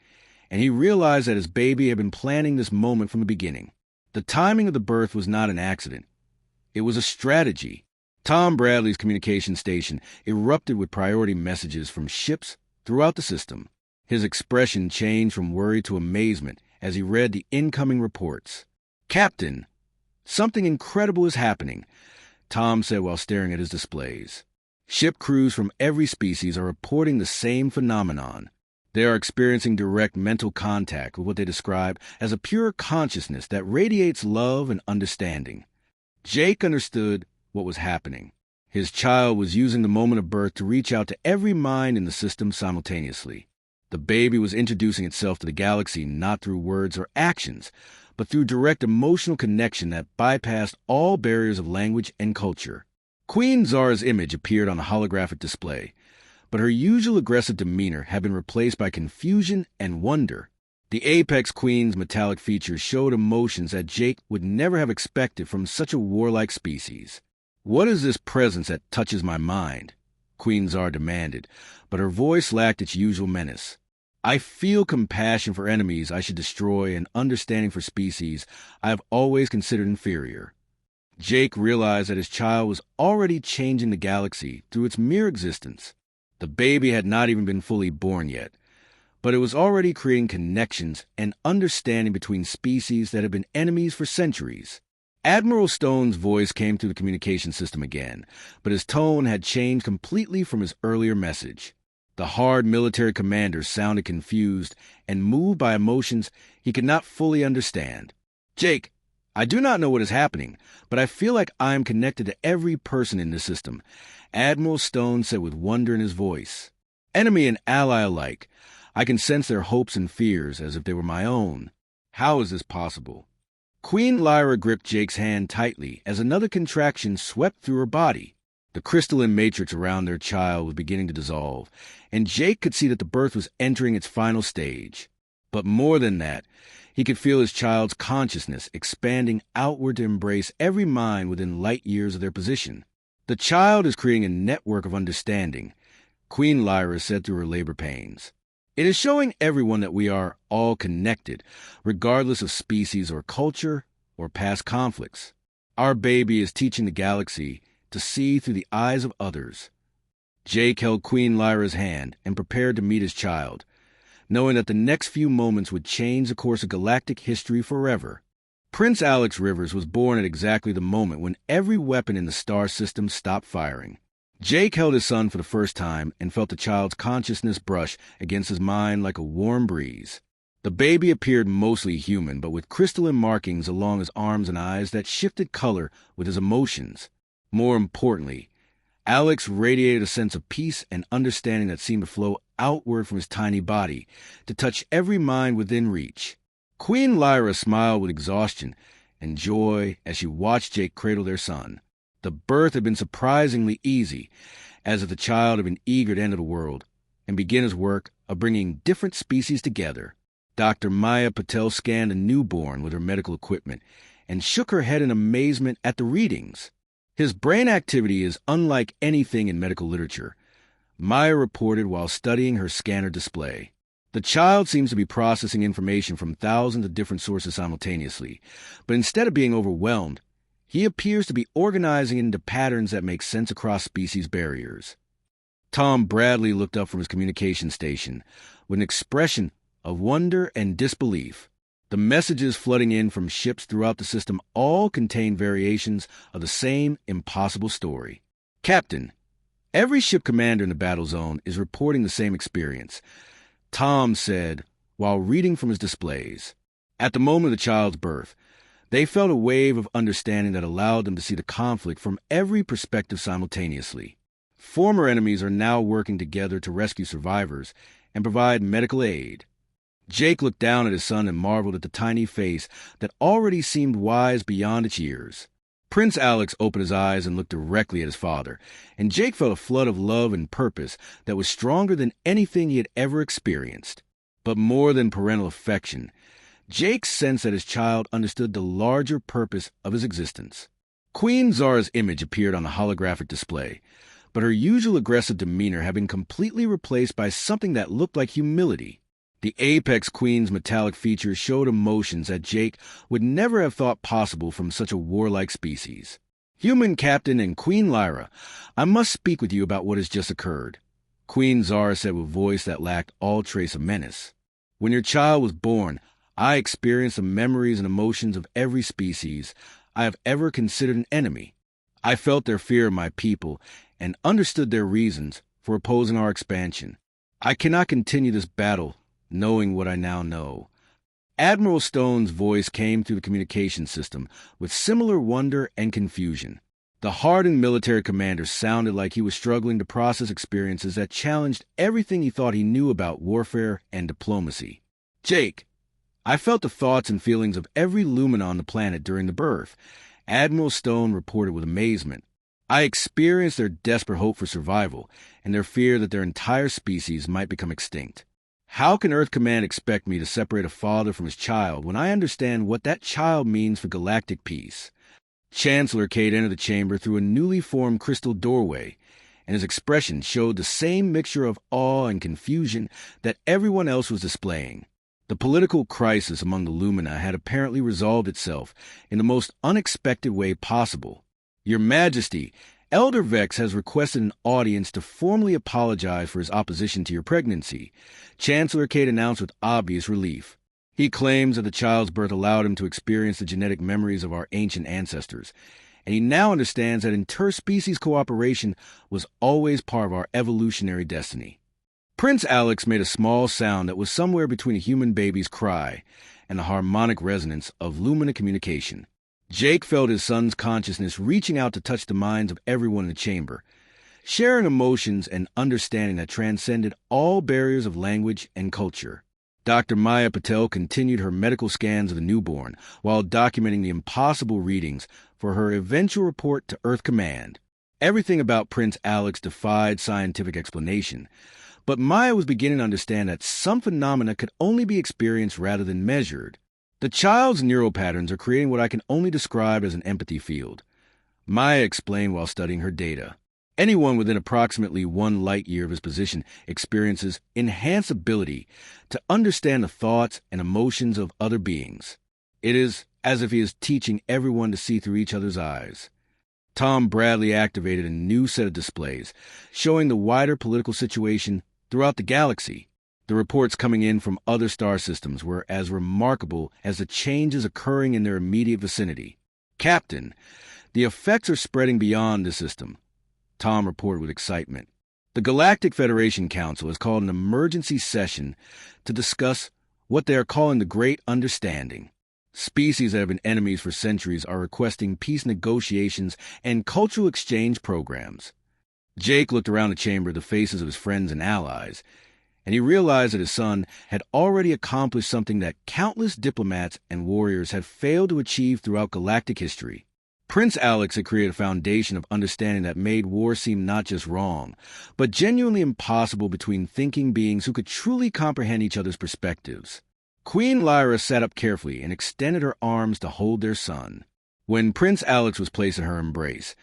and he realized that his baby had been planning this moment from the beginning. The timing of the birth was not an accident. It was a strategy. Tom Bradley's communication station erupted with priority messages from ships throughout the system. His expression changed from worry to amazement as he read the incoming reports. "Captain, something incredible is happening," Tom said while staring at his displays. Ship crews from every species are reporting the same phenomenon. They are experiencing direct mental contact with what they describe as a pure consciousness that radiates love and understanding. Jake understood what was happening. His child was using the moment of birth to reach out to every mind in the system simultaneously. The baby was introducing itself to the galaxy not through words or actions, but through direct emotional connection that bypassed all barriers of language and culture. Queen Zara's image appeared on a holographic display, but her usual aggressive demeanor had been replaced by confusion and wonder. The Apex Queen's metallic features showed emotions that Jake would never have expected from such a warlike species. "What is this presence that touches my mind?" Queen Zara demanded, but her voice lacked its usual menace. "I feel compassion for enemies I should destroy and understanding for species I have always considered inferior." Jake realized that his child was already changing the galaxy through its mere existence. The baby had not even been fully born yet, but it was already creating connections and understanding between species that had been enemies for centuries. Admiral Stone's voice came through the communication system again, but his tone had changed completely from his earlier message. The hard military commander sounded confused and moved by emotions he could not fully understand. "Jake, I do not know what is happening, but I feel like I am connected to every person in this system," Admiral Stone said with wonder in his voice. "Enemy and ally alike. I can sense their hopes and fears as if they were my own. How is this possible?" Queen Lyra gripped Jake's hand tightly as another contraction swept through her body. The crystalline matrix around their child was beginning to dissolve, and Jake could see that the birth was entering its final stage. But more than that, he could feel his child's consciousness expanding outward to embrace every mind within light years of their position. "The child is creating a network of understanding," Queen Lyra said through her labor pains. "It is showing everyone that we are all connected, regardless of species or culture or past conflicts. Our baby is teaching the galaxy to see through the eyes of others." Jake held Queen Lyra's hand and prepared to meet his child, knowing that the next few moments would change the course of galactic history forever. Prince Alex Rivers was born at exactly the moment when every weapon in the star system stopped firing. Jake held his son for the first time and felt the child's consciousness brush against his mind like a warm breeze. The baby appeared mostly human, but with crystalline markings along his arms and eyes that shifted color with his emotions. More importantly, Alex radiated a sense of peace and understanding that seemed to flow outward from his tiny body to touch every mind within reach. Queen Lyra smiled with exhaustion and joy as she watched Jake cradle their son. The birth had been surprisingly easy, as if the child had been eager to enter the world and begin his work of bringing different species together. Dr. Maya Patel scanned the newborn with her medical equipment and shook her head in amazement at the readings. "His brain activity is unlike anything in medical literature," Maya reported while studying her scanner display. "The child seems to be processing information from thousands of different sources simultaneously, but instead of being overwhelmed, he appears to be organizing into patterns that make sense across species barriers." Tom Bradley looked up from his communication station with an expression of wonder and disbelief. The messages flooding in from ships throughout the system all contained variations of the same impossible story. "Captain, every ship commander in the battle zone is reporting the same experience," Tom said while reading from his displays. At the moment of the child's birth, they felt a wave of understanding that allowed them to see the conflict from every perspective simultaneously. Former enemies are now working together to rescue survivors and provide medical aid. Jake looked down at his son and marveled at the tiny face that already seemed wise beyond its years. Prince Alex opened his eyes and looked directly at his father, and Jake felt a flood of love and purpose that was stronger than anything he had ever experienced. But more than parental affection, Jake sensed that his child understood the larger purpose of his existence. Queen Zara's image appeared on the holographic display, but her usual aggressive demeanor had been completely replaced by something that looked like humility. The Apex Queen's metallic features showed emotions that Jake would never have thought possible from such a warlike species. "Human Captain and Queen Lyra, I must speak with you about what has just occurred," Queen Zara said with a voice that lacked all trace of menace. "When your child was born, I experienced the memories and emotions of every species I have ever considered an enemy. I felt their fear of my people and understood their reasons for opposing our expansion. I cannot continue this battle knowing what I now know." Admiral Stone's voice came through the communication system with similar wonder and confusion. The hardened military commander sounded like he was struggling to process experiences that challenged everything he thought he knew about warfare and diplomacy. "Jake, I felt the thoughts and feelings of every Lumina on the planet during the birth," Admiral Stone reported with amazement. "I experienced their desperate hope for survival and their fear that their entire species might become extinct. How can Earth Command expect me to separate a father from his child when I understand what that child means for galactic peace?" Chancellor Cade entered the chamber through a newly formed crystal doorway, and his expression showed the same mixture of awe and confusion that everyone else was displaying. The political crisis among the Lumina had apparently resolved itself in the most unexpected way possible. "Your Majesty, Elder Vex has requested an audience to formally apologize for his opposition to your pregnancy," Chancellor Cade announced with obvious relief. "He claims that the child's birth allowed him to experience the genetic memories of our ancient ancestors, and he now understands that interspecies cooperation was always part of our evolutionary destiny." Prince Alex made a small sound that was somewhere between a human baby's cry and the harmonic resonance of Lumina communication. Jake felt his son's consciousness reaching out to touch the minds of everyone in the chamber, sharing emotions and understanding that transcended all barriers of language and culture. Dr. Maya Patel continued her medical scans of the newborn while documenting the impossible readings for her eventual report to Earth Command. Everything about Prince Alex defied scientific explanation, but Maya was beginning to understand that some phenomena could only be experienced rather than measured. "The child's neural patterns are creating what I can only describe as an empathy field," Maya explained while studying her data. "Anyone within approximately 1 light year of his position experiences enhanced ability to understand the thoughts and emotions of other beings. It is as if he is teaching everyone to see through each other's eyes." Tom Bradley activated a new set of displays, showing the wider political situation throughout the galaxy. The reports coming in from other star systems were as remarkable as the changes occurring in their immediate vicinity. "Captain, the effects are spreading beyond the system," Tom reported with excitement. "The Galactic Federation Council has called an emergency session to discuss what they are calling the Great Understanding. Species that have been enemies for centuries are requesting peace negotiations and cultural exchange programs." Jake looked around the chamber at the faces of his friends and allies, and he realized that his son had already accomplished something that countless diplomats and warriors had failed to achieve throughout galactic history. Prince Alex had created a foundation of understanding that made war seem not just wrong, but genuinely impossible between thinking beings who could truly comprehend each other's perspectives. Queen Lyra sat up carefully and extended her arms to hold their son. When Prince Alex was placed in her embrace,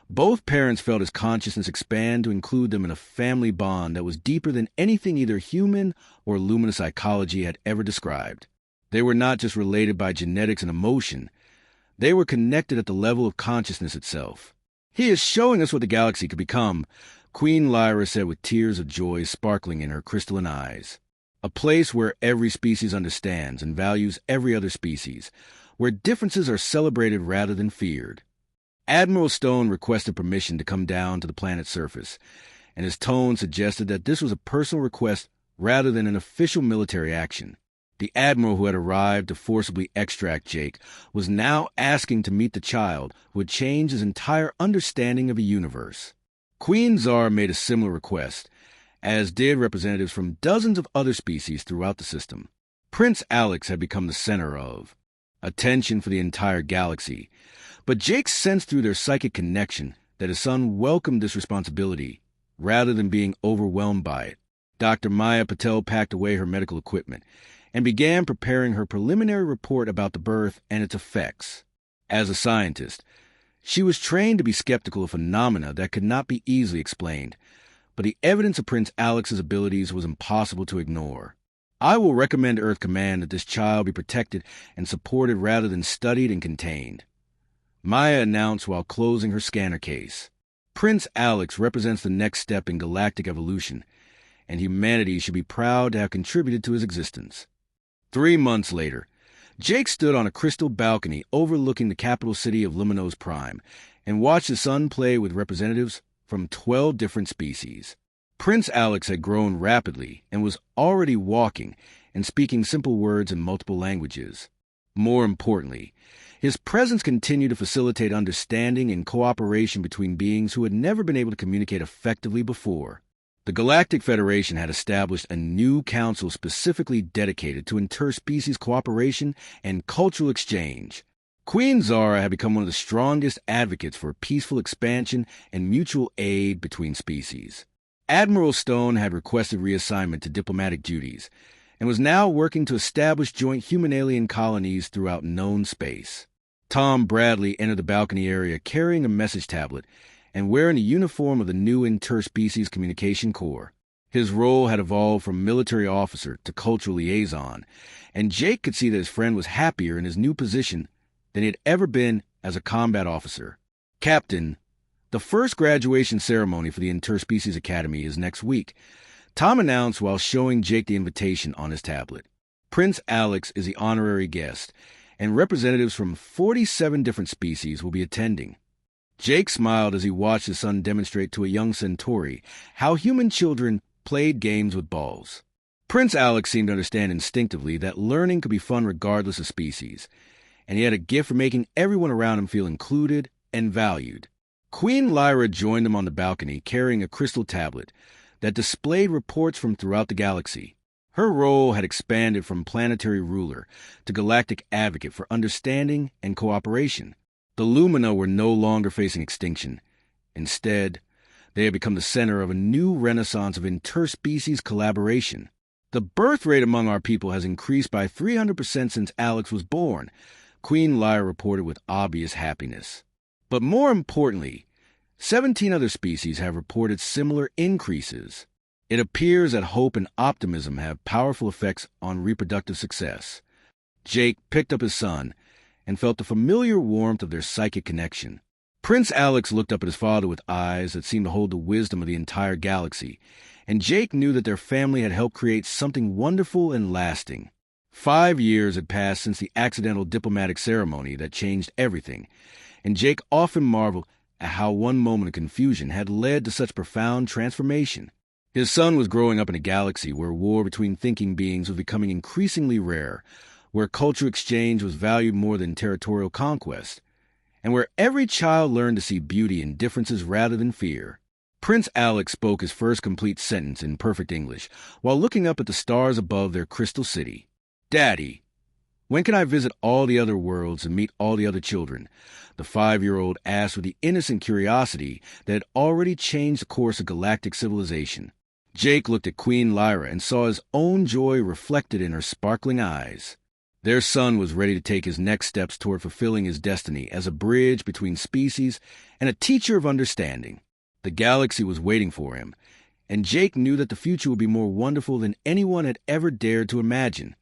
both parents felt his consciousness expand to include them in a family bond that was deeper than anything either human or Lumina psychology had ever described. They were not just related by genetics and emotion, they were connected at the level of consciousness itself. "He is showing us what the galaxy could become," Queen Lyra said with tears of joy sparkling in her crystalline eyes. "A place where every species understands and values every other species, where differences are celebrated rather than feared." Admiral Stone requested permission to come down to the planet's surface, and his tone suggested that this was a personal request rather than an official military action. The admiral who had arrived to forcibly extract Jake was now asking to meet the child who would change his entire understanding of the universe. Queen Zara made a similar request, as did representatives from dozens of other species throughout the system. Prince Alex had become the center of attention for the entire galaxy, but Jake sensed through their psychic connection that his son welcomed this responsibility rather than being overwhelmed by it. Dr. Maya Patel packed away her medical equipment and began preparing her preliminary report about the birth and its effects. As a scientist, she was trained to be skeptical of phenomena that could not be easily explained, but the evidence of Prince Alex's abilities was impossible to ignore. I will recommend Earth Command that this child be protected and supported rather than studied and contained, Maya announced while closing her scanner case. Prince Alex represents the next step in galactic evolution, and humanity should be proud to have contributed to his existence. 3 months later, Jake stood on a crystal balcony overlooking the capital city of Luminose Prime and watched his son play with representatives from 12 different species. Prince Alex had grown rapidly and was already walking and speaking simple words in multiple languages. More importantly, his presence continued to facilitate understanding and cooperation between beings who had never been able to communicate effectively before. The Galactic Federation had established a new council specifically dedicated to interspecies cooperation and cultural exchange. Queen Zara had become one of the strongest advocates for peaceful expansion and mutual aid between species. Admiral Stone had requested reassignment to diplomatic duties and was now working to establish joint human-alien colonies throughout known space. Tom Bradley entered the balcony area carrying a message tablet and wearing the uniform of the new Interspecies Communication Corps. His role had evolved from military officer to cultural liaison, and Jake could see that his friend was happier in his new position than he had ever been as a combat officer. Captain, the first graduation ceremony for the Interspecies Academy is next week, Tom announced while showing Jake the invitation on his tablet. Prince Alex is the honorary guest, and representatives from 47 different species will be attending. Jake smiled as he watched his son demonstrate to a young Centauri how human children played games with balls. Prince Alex seemed to understand instinctively that learning could be fun regardless of species, and he had a gift for making everyone around him feel included and valued. Queen Lyra joined him on the balcony carrying a crystal tablet that displayed reports from throughout the galaxy. Her role had expanded from planetary ruler to galactic advocate for understanding and cooperation. The Lumina were no longer facing extinction. Instead, they had become the center of a new renaissance of interspecies collaboration. The birth rate among our people has increased by 300% since Alex was born, Queen Lyra reported with obvious happiness. But more importantly, 17 other species have reported similar increases. It appears that hope and optimism have powerful effects on reproductive success. Jake picked up his son and felt the familiar warmth of their psychic connection. Prince Alex looked up at his father with eyes that seemed to hold the wisdom of the entire galaxy, and Jake knew that their family had helped create something wonderful and lasting. 5 years had passed since the accidental diplomatic ceremony that changed everything, and Jake often marveled at how one moment of confusion had led to such profound transformation. His son was growing up in a galaxy where war between thinking beings was becoming increasingly rare, where cultural exchange was valued more than territorial conquest, and where every child learned to see beauty in differences rather than fear. Prince Alex spoke his first complete sentence in perfect English while looking up at the stars above their crystal city. "Daddy, when can I visit all the other worlds and meet all the other children?" the 5-year-old asked with the innocent curiosity that had already changed the course of galactic civilization. Jake looked at Queen Lyra and saw his own joy reflected in her sparkling eyes. Their son was ready to take his next steps toward fulfilling his destiny as a bridge between species and a teacher of understanding. The galaxy was waiting for him, and Jake knew that the future would be more wonderful than anyone had ever dared to imagine.